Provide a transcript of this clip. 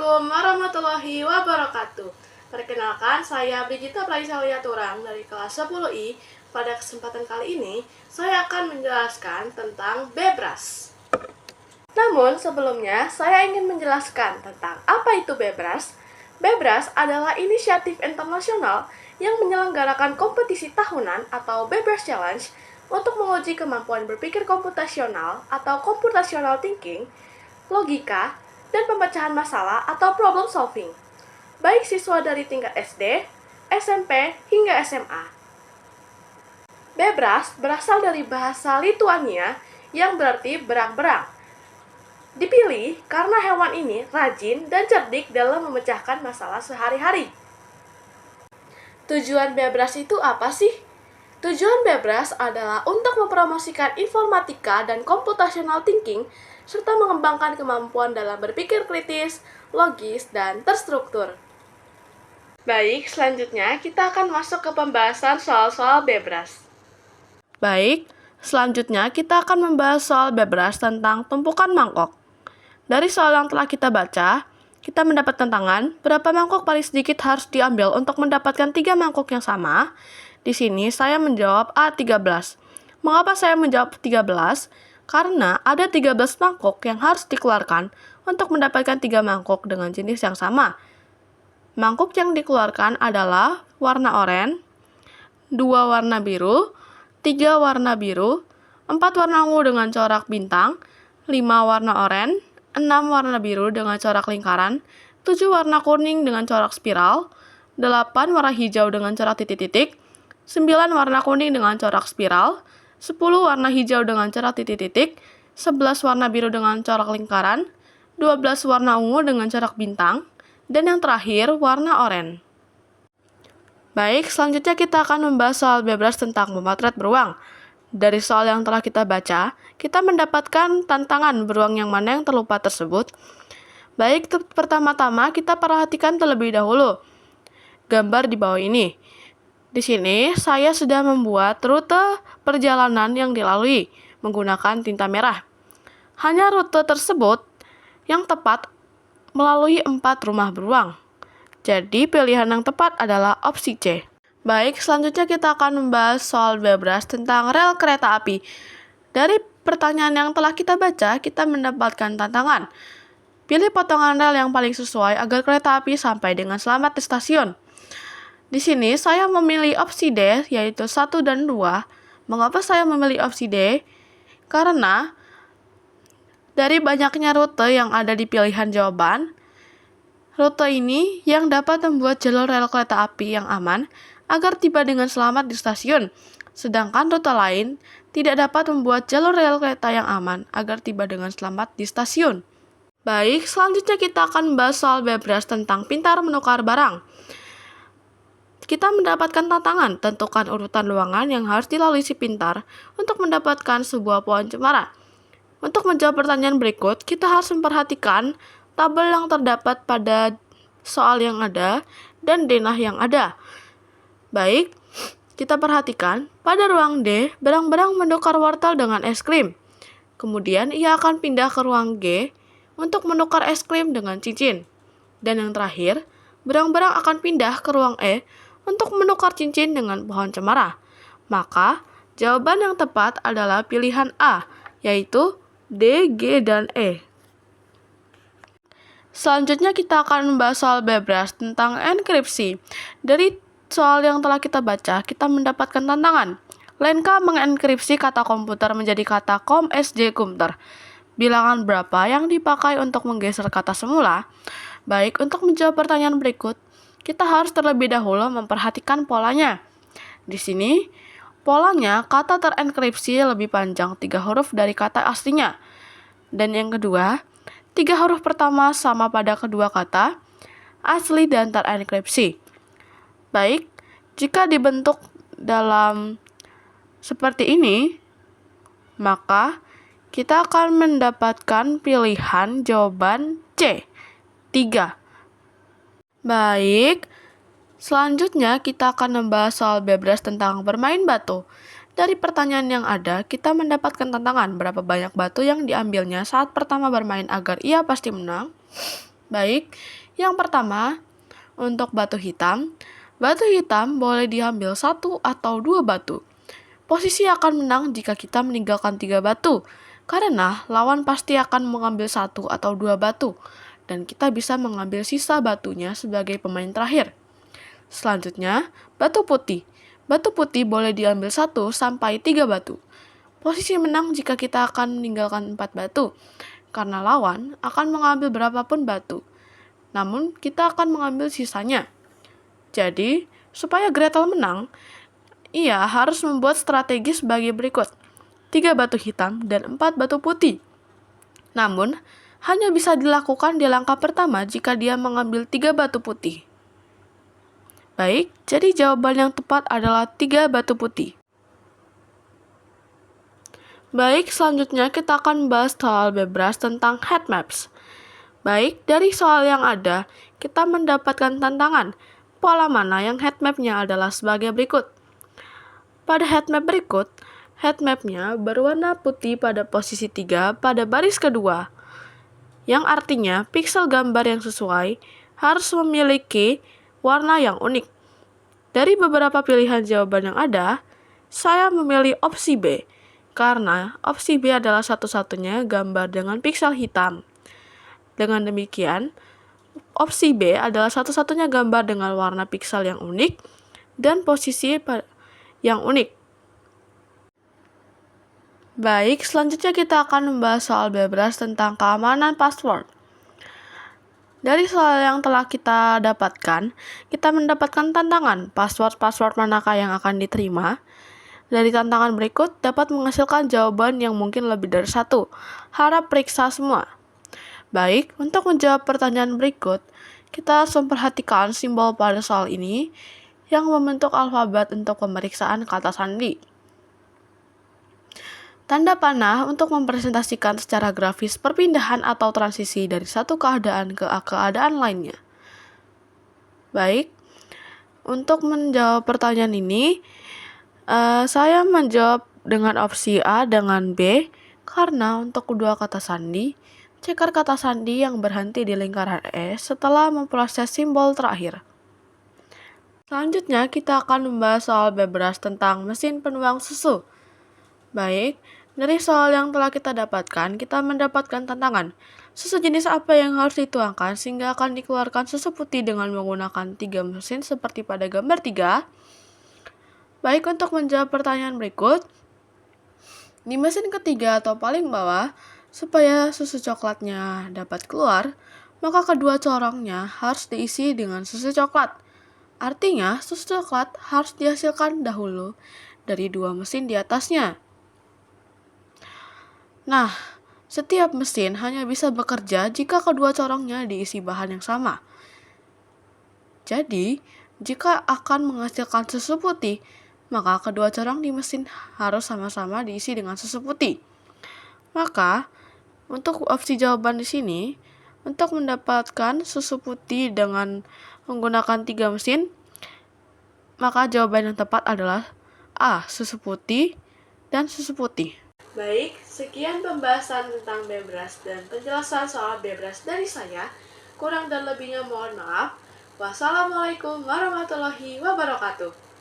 Assalamualaikum warahmatullahi wabarakatuh. Perkenalkan, saya Brigita Praisaliaturang dari kelas 10I. Pada kesempatan kali ini, saya akan menjelaskan tentang bebras. Namun, sebelumnya, saya ingin menjelaskan tentang apa itu bebras. Bebras adalah inisiatif internasional yang menyelenggarakan kompetisi tahunan atau Bebras Challenge untuk menguji kemampuan berpikir komputasional atau computational thinking, logika, dan pemecahan masalah atau problem solving, baik siswa dari tingkat SD, SMP, hingga SMA. Bebras berasal dari bahasa Lituania yang berarti berang-berang. Dipilih karena hewan ini rajin dan cerdik dalam memecahkan masalah sehari-hari. Tujuan bebras itu apa sih? Tujuan bebras adalah untuk mempromosikan informatika dan computational thinking serta mengembangkan kemampuan dalam berpikir kritis, logis, dan terstruktur. Baik, selanjutnya kita akan masuk ke pembahasan soal-soal bebras. Baik, selanjutnya kita akan membahas soal bebras tentang tumpukan mangkok. Dari soal yang telah kita baca, kita mendapat tantangan berapa mangkok paling sedikit harus diambil untuk mendapatkan 3 mangkok yang sama. Di sini saya menjawab A13. Mengapa saya menjawab 13? Karena ada 13 mangkok yang harus dikeluarkan untuk mendapatkan 3 mangkok dengan jenis yang sama. Mangkok yang dikeluarkan adalah warna oranye, 2 warna biru, 3 warna biru, 4 warna ungu dengan corak bintang, 5 warna oranye, 6 warna biru dengan corak lingkaran, 7 warna kuning dengan corak spiral, 8 warna hijau dengan corak titik-titik, 9 warna kuning dengan corak spiral, 10 warna hijau dengan corak titik-titik, 11 warna biru dengan corak lingkaran, 12 warna ungu dengan corak bintang, dan yang terakhir warna oranye. Baik, selanjutnya kita akan membahas soal bebras tentang memotret beruang. Dari soal yang telah kita baca, kita mendapatkan tantangan beruang yang mana yang terlupa tersebut. Baik, pertama-tama kita perhatikan terlebih dahulu gambar di bawah ini. Di sini, saya sudah membuat rute perjalanan yang dilalui menggunakan tinta merah. Hanya rute tersebut yang tepat melalui 4 rumah beruang. Jadi, pilihan yang tepat adalah opsi C. Baik, selanjutnya kita akan membahas soal bebras tentang rel kereta api. Dari pertanyaan yang telah kita baca, kita mendapatkan tantangan. Pilih potongan rel yang paling sesuai agar kereta api sampai dengan selamat di stasiun. Di sini saya memilih opsi D, yaitu 1 dan 2. Mengapa saya memilih opsi D? Karena dari banyaknya rute yang ada di pilihan jawaban, rute ini yang dapat membuat jalur rel kereta api yang aman agar tiba dengan selamat di stasiun. Sedangkan rute lain tidak dapat membuat jalur rel kereta yang aman agar tiba dengan selamat di stasiun. Baik, selanjutnya kita akan membahas soal bebras tentang pintar menukar barang. Kita mendapatkan tantangan, tentukan urutan ruangan yang harus dilalui si pintar untuk mendapatkan sebuah pohon cemara. Untuk menjawab pertanyaan berikut, kita harus memperhatikan tabel yang terdapat pada soal yang ada dan denah yang ada. Baik, kita perhatikan pada ruang D, berang-berang menukar wortel dengan es krim. Kemudian ia akan pindah ke ruang G untuk menukar es krim dengan cincin. Dan yang terakhir, berang-berang akan pindah ke ruang E untuk menukar cincin dengan pohon cemara. Maka, jawaban yang tepat adalah pilihan A, yaitu D, G, dan E. Selanjutnya kita akan membahas soal bebras tentang enkripsi. Dari soal yang telah kita baca, kita mendapatkan tantangan. Lenka mengenkripsi kata komputer menjadi kata komsj-kumter. Bilangan berapa yang dipakai untuk menggeser kata semula? Baik, untuk menjawab pertanyaan berikut, kita harus terlebih dahulu memperhatikan polanya. Di sini, polanya kata terenkripsi lebih panjang 3 huruf dari kata aslinya. Dan yang kedua, 3 huruf pertama sama pada kedua kata, asli dan terenkripsi. Baik, jika dibentuk dalam seperti ini, maka kita akan mendapatkan pilihan jawaban C, 3. Baik, selanjutnya kita akan membahas soal bebras tentang bermain batu. Dari pertanyaan yang ada, kita mendapatkan tantangan berapa banyak batu yang diambilnya saat pertama bermain agar ia pasti menang. Baik, yang pertama, untuk batu hitam boleh diambil 1 atau 2 batu. Posisi akan menang jika kita meninggalkan 3 batu, karena lawan pasti akan mengambil 1 atau 2 batu, dan kita bisa mengambil sisa batunya sebagai pemain terakhir. Selanjutnya, batu putih. Batu putih boleh diambil 1 sampai 3 batu. Posisi menang jika kita akan meninggalkan 4 batu, karena lawan akan mengambil berapapun batu. Namun, kita akan mengambil sisanya. Jadi, supaya Gretel menang, ia harus membuat strategi sebagai berikut. 3 batu hitam dan 4 batu putih. Namun, hanya bisa dilakukan di langkah pertama jika dia mengambil 3 batu putih. Baik, jadi jawaban yang tepat adalah 3 batu putih. Baik, selanjutnya kita akan membahas soal bebas tentang heat maps. Baik, dari soal yang ada, kita mendapatkan tantangan. Pola mana yang heat map-nya adalah sebagai berikut. Pada heat map berikut, heat map-nya berwarna putih pada posisi 3 pada baris kedua, yang artinya piksel gambar yang sesuai harus memiliki warna yang unik. Dari beberapa pilihan jawaban yang ada, saya memilih opsi B, karena opsi B adalah satu-satunya gambar dengan piksel hitam. Dengan demikian, opsi B adalah satu-satunya gambar dengan warna piksel yang unik dan posisi yang unik. Baik, selanjutnya kita akan membahas soal bebas tentang keamanan password. Dari soal yang telah kita dapatkan, kita mendapatkan tantangan password manakah yang akan diterima. Dari tantangan berikut dapat menghasilkan jawaban yang mungkin lebih dari 1. Harap periksa semua. Baik, untuk menjawab pertanyaan berikut, kita harus memperhatikan simbol pada soal ini yang membentuk alfabet untuk pemeriksaan kata sandi. Tanda panah untuk mempresentasikan secara grafis perpindahan atau transisi dari satu keadaan ke keadaan lainnya. Baik, untuk menjawab pertanyaan ini, saya menjawab dengan opsi A dengan B, karena untuk kedua kata sandi, cekar kata sandi yang berhenti di lingkaran E setelah memproses simbol terakhir. Selanjutnya, kita akan membahas soal bebas tentang mesin penuang susu. Baik, dari soal yang telah kita dapatkan, kita mendapatkan tantangan. Susu jenis apa yang harus dituangkan sehingga akan dikeluarkan susu putih dengan menggunakan 3 mesin seperti pada gambar 3? Baik, untuk menjawab pertanyaan berikut, di mesin ketiga atau paling bawah, supaya susu coklatnya dapat keluar, maka kedua corongnya harus diisi dengan susu coklat. Artinya, susu coklat harus dihasilkan dahulu dari 2 mesin di atasnya. Nah, setiap mesin hanya bisa bekerja jika kedua corongnya diisi bahan yang sama. Jadi, jika akan menghasilkan susu putih, maka kedua corong di mesin harus sama-sama diisi dengan susu putih. Maka, untuk opsi jawaban di sini, untuk mendapatkan susu putih dengan menggunakan 3 mesin, maka jawaban yang tepat adalah A, susu putih dan susu putih. Baik, sekian pembahasan tentang bebas dan penjelasan soal bebas dari saya. Kurang dan lebihnya mohon maaf. Wassalamualaikum warahmatullahi wabarakatuh.